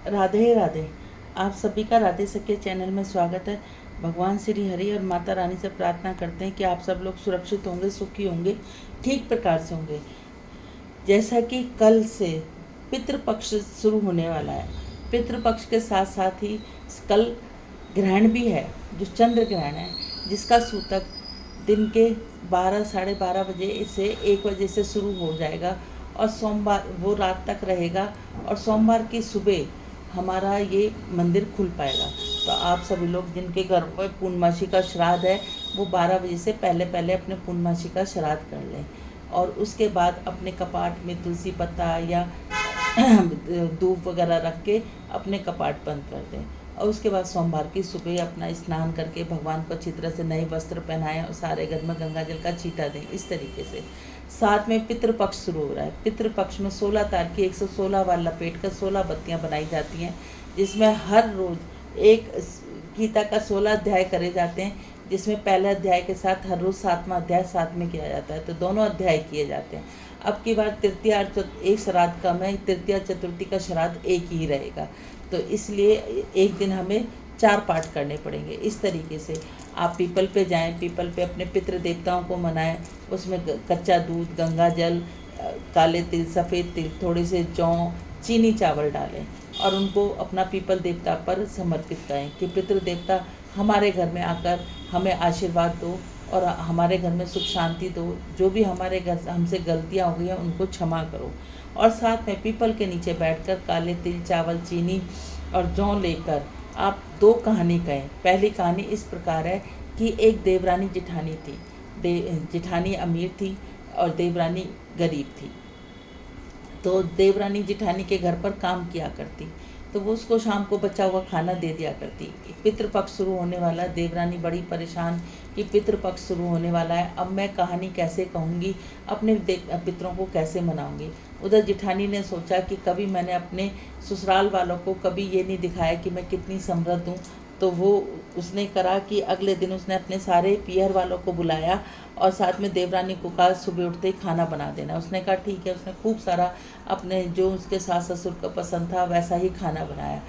राधे राधे। आप सभी का राधे सखी चैनल में स्वागत है। भगवान श्री हरि और माता रानी से प्रार्थना करते हैं कि आप सब लोग सुरक्षित होंगे, सुखी होंगे, ठीक प्रकार से होंगे। जैसा कि कल से पितृपक्ष शुरू होने वाला है, पितृपक्ष के साथ साथ ही कल ग्रहण भी है, जो चंद्र ग्रहण है, जिसका सूतक दिन के 12 साढ़े 12 बजे से 1 बजे से शुरू हो जाएगा और सोमवार वो रात तक रहेगा और सोमवार की सुबह हमारा ये मंदिर खुल पाएगा। तो आप सभी लोग जिनके घर पर पूर्णमासी का श्राद्ध है वो 12 बजे से पहले पहले अपने पूर्णमासी का श्राद्ध कर लें और उसके बाद अपने कपाट में तुलसी पत्ता या धूप वगैरह रख के अपने कपाट बंद कर दें। और उसके बाद सोमवार की सुबह अपना स्नान करके भगवान को अच्छी तरह से नए वस्त्र पहनाएं और सारे घर में गंगा जल का छींटा दें। इस तरीके से साथ में पितृपक्ष शुरू हो रहा है। पितृपक्ष में 16 तार की 116 बार लपेट कर 16 बत्तियां बनाई जाती हैं, जिसमें हर रोज़ एक गीता का 16 अध्याय करे जाते हैं, जिसमें पहले अध्याय के साथ हर रोज़ 7वां अध्याय साथ में किया जाता है। तो दोनों अध्याय किए जाते हैं। अब की बार तृतीया एक श्राद्ध कम है, तृतीया चतुर्थी का श्राद्ध एक ही रहेगा, तो इसलिए एक दिन हमें 4 पाठ करने पड़ेंगे। इस तरीके से आप पीपल पे जाएं, पीपल पे अपने पितृ देवताओं को मनाएं। उसमें कच्चा दूध, गंगा जल, काले तिल, सफ़ेद तिल, थोड़े से जौ, चीनी चावल डालें और उनको अपना पीपल देवता पर समर्पित करें कि पितृ देवता हमारे घर में आकर हमें आशीर्वाद दो और हमारे घर में सुख शांति दो। जो भी हमारे घर हमसे गलतियाँ हो गई हैं उनको क्षमा करो। और साथ में पीपल के नीचे बैठकर काले तिल, चावल, चीनी और जौ लेकर आप 2 कहानी कहें। पहली कहानी इस प्रकार है कि एक देवरानी जिठानी थी। जिठानी अमीर थी और देवरानी गरीब थी। तो देवरानी जिठानी के घर पर काम किया करती, तो वो उसको शाम को बचा हुआ खाना दे दिया करती। पितृपक्ष शुरू होने वाला, देवरानी बड़ी परेशान कि पितृपक्ष शुरू होने वाला है, अब मैं कहानी कैसे कहूँगी, अपने पितरों को कैसे मनाऊँगी। उधर जिठानी ने सोचा कि कभी मैंने अपने ससुराल वालों को कभी ये नहीं दिखाया कि मैं कितनी समृद्ध हूँ। तो वो उसने करा कि अगले दिन उसने अपने सारे पियर वालों को बुलाया और साथ में देवरानी को कहा सुबह उठते ही खाना बना देना। उसने कहा ठीक है। उसने खूब सारा अपने जो उसके सास ससुर को पसंद था वैसा ही खाना बनाया।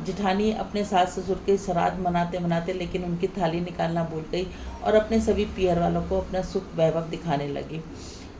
जिठानी अपने सास ससुर के श्राद्ध मनाते मनाते लेकिन उनकी थाली निकालना भूल गई और अपने सभी पियर वालों को अपना सुख वैभव दिखाने लगी।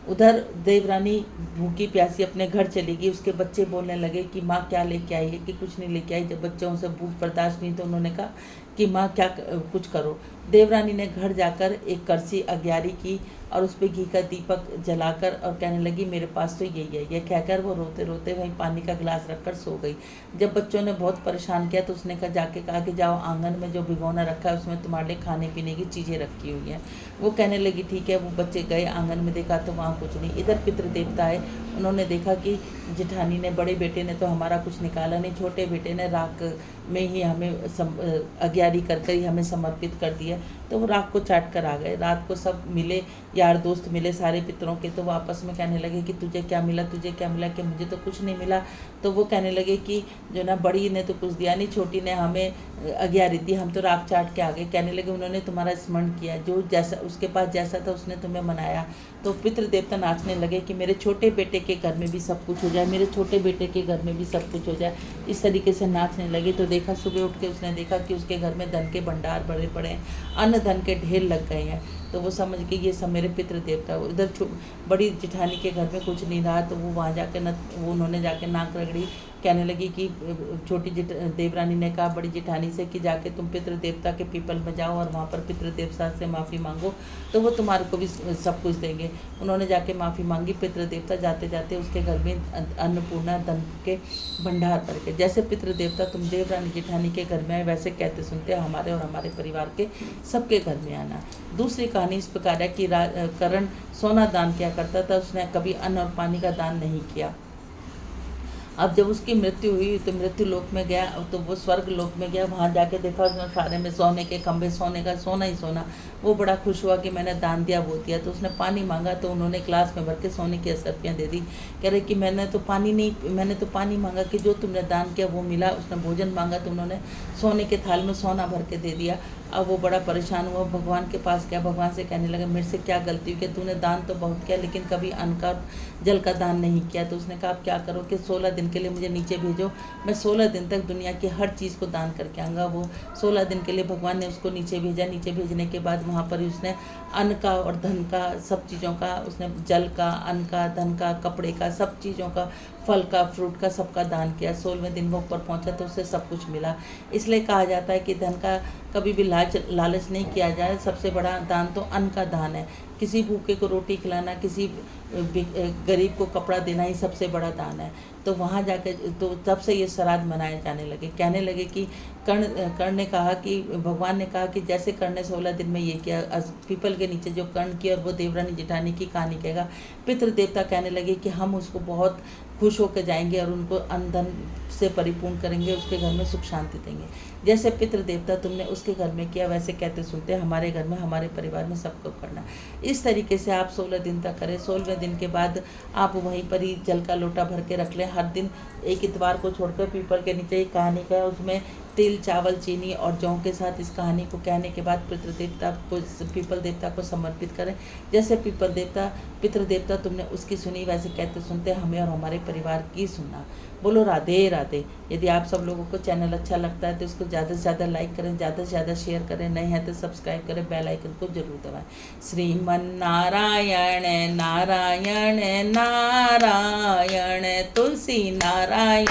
उधर देवरानी भूखी प्यासी अपने घर चली गई। उसके बच्चे बोलने लगे कि माँ क्या लेके आई है, कि कुछ नहीं लेके आई। जब बच्चों से भूख बर्दाश्त नहीं तो उन्होंने कहा कि माँ क्या कुछ करो। देवरानी ने घर जाकर एक करसी अग्यारी की और उस पर घी का दीपक जलाकर और कहने लगी मेरे पास तो यही है। यह कहकर वो रोते रोते वहीं पानी का गिलास रखकर सो गई। जब बच्चों ने बहुत परेशान किया तो उसने जाके कहा कि जाओ आंगन में जो भिगोना रखा है उसमें तुम्हारे लिए खाने पीने की चीज़ें रखी हुई हैं। वो कहने लगी ठीक है। वो बच्चे गए आंगन में, देखा तो वहाँ कुछ नहीं। इधर पितृदेवता है, उन्होंने देखा कि जिठानी ने, बड़े बेटे ने तो हमारा कुछ निकाला नहीं, छोटे बेटे ने राख में ही हमें अग्यारी कर ही हमें समर्पित कर दिया। तो वो राख को चाट कर आ गए। रात को सब मिले, यार दोस्त मिले सारे पितरों के, तो वो आपस में कहने लगे कि तुझे क्या मिला, तुझे क्या मिला, कि मुझे तो कुछ नहीं मिला। तो वो कहने लगे कि जो ना बड़ी ने तो कुछ दिया नहीं, छोटी ने हमें अग्यारी दी, हम तो राख चाट के आ गए। कहने लगे उन्होंने तुम्हारा स्मरण किया, जो जैसा उसके पास जैसा था उसने तुम्हें मनाया। तो पितृदेवता नाचने लगे कि मेरे छोटे बेटे के घर में भी सब कुछ हो जाए, मेरे छोटे बेटे के घर में भी सब कुछ हो जाए। इस तरीके से नाचने लगे। तो देखा सुबह उठ के उसने देखा कि उसके घर में धन के भंडार बड़े पड़े हैं, अन्न धन के ढेर लग गए हैं। तो वो समझ के ये सब मेरे पितृदेवता। इधर बड़ी जिठानी के घर में कुछ नहीं रहा तो वो वहाँ जाके वो उन्होंने जाके नाक रगड़ी। कहने लगी कि छोटी देवरानी ने कहा बड़ी जिठानी से कि जाके तुम पितृदेवता के पीपल में जाओ और वहाँ पर पितृदेवता से माफ़ी मांगो तो वो तुम्हारे को भी सब कुछ देंगे। उन्होंने जाके माफ़ी मांगी। पितृदेवता जाते जाते उसके घर में अन्नपूर्णा धन के भंडार भर के। जैसे पितृदेवता तुम देवरानी जिठानी के घर में आए वैसे कहते सुनते हमारे और हमारे परिवार के सबके घर में आना। दूसरी कहानी इस प्रकार है कि करण सोना दान किया करता था, उसने कभी अन्न और पानी का दान नहीं किया। अब जब उसकी मृत्यु हुई तो मृत्यु लोक में गया, तो वो स्वर्ग लोक में गया। वहाँ जाके देखा उसने सारे में सोने के खंभे, सोने का सोना ही सोना। वो बड़ा खुश हुआ कि मैंने दान दिया, वो दिया। तो उसने पानी मांगा तो उन्होंने गिलास में भर के सोने की असरफियाँ दे दी। कह रहे कि मैंने तो पानी मांगा कि जो तुमने दान किया वो मिला। उसने भोजन मांगा तो उन्होंने सोने के थाल में सोना भर के दे दिया। अब वो बड़ा परेशान हुआ, भगवान के पास गया। भगवान से कहने लगा मेरे से क्या गलती हुई कि तूने दान तो बहुत किया लेकिन कभी अन्न का जल का दान नहीं किया। तो उसने कहा अब क्या करो कि 16 दिन दिन के लिए मुझे नीचे भेजो, मैं 16 दिन तक दुनिया की हर चीज़ को दान करके आऊँगा। वो 16 दिन के लिए भगवान ने उसको नीचे भेजा। नीचे भेजने के बाद वहाँ पर उसने अन्न का और धन का, सब चीज़ों का, उसने जल का, अन्न का, धन का, कपड़े का, सब चीज़ों का, फल का, फ्रूट का, सबका दान किया। 16वें दिन वो ऊपर पहुँचा तो उसे सब कुछ मिला। इसलिए कहा जाता है कि धन का कभी भी लालच नहीं किया जाए। सबसे बड़ा दान तो अन्न का दान है। किसी भूखे को रोटी खिलाना, किसी गरीब को कपड़ा देना ही सबसे बड़ा दान है। तो वहाँ जाकर तो तब से ये श्राद्ध मनाए जाने लगे। कहने लगे कि कर्ण ने कहा कि भगवान ने कहा कि जैसे कर्ण ने 16 दिन में ये किया, पीपल के नीचे जो कर्ण किया और वो देवरानी जेठानी की कहानी कहेगा। पितृ देवता कहने लगे कि हम उसको बहुत खुश होकर जाएंगे और उनको अन्न धन से परिपूर्ण करेंगे, उसके घर में सुख शांति देंगे। जैसे पितृ देवता तुमने उसके घर में किया, वैसे कहते सुनते हमारे घर में, हमारे परिवार में सबको करना। इस तरीके से आप 16 दिन तक करें। 16वें दिन के बाद आप वहीं पर ही जल का लोटा भर के रख लें। हर दिन एक इतवार को छोड़कर पीपल के नीचे एक कहानी का, उसमें तिल, चावल, चीनी और जौ के साथ इस कहानी को कहने के बाद पितृ देवता को, पीपल देवता को समर्पित करें। जैसे पितृ देवता तुमने उसकी सुनी, वैसे कहते सुनते हमें और हमारे परिवार की सुनना। बोलो राधे राधे। यदि आप सब लोगों को चैनल अच्छा लगता है तो इसको ज़्यादा से ज़्यादा लाइक करें, ज़्यादा से ज़्यादा शेयर करें, नए हैं तो सब्सक्राइब करें, बेल आइकन को जरूर दबाएं। श्रीमन्नारायण नारायण नारायण, तुलसी नारायण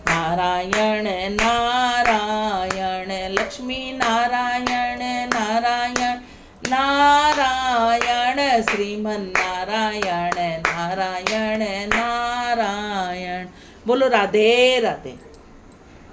नारायण नारायण, लक्ष्मी नारायण नारायण नारायण, श्रीमन्नारायण नारायण नारायण। बोलो राधे राधे।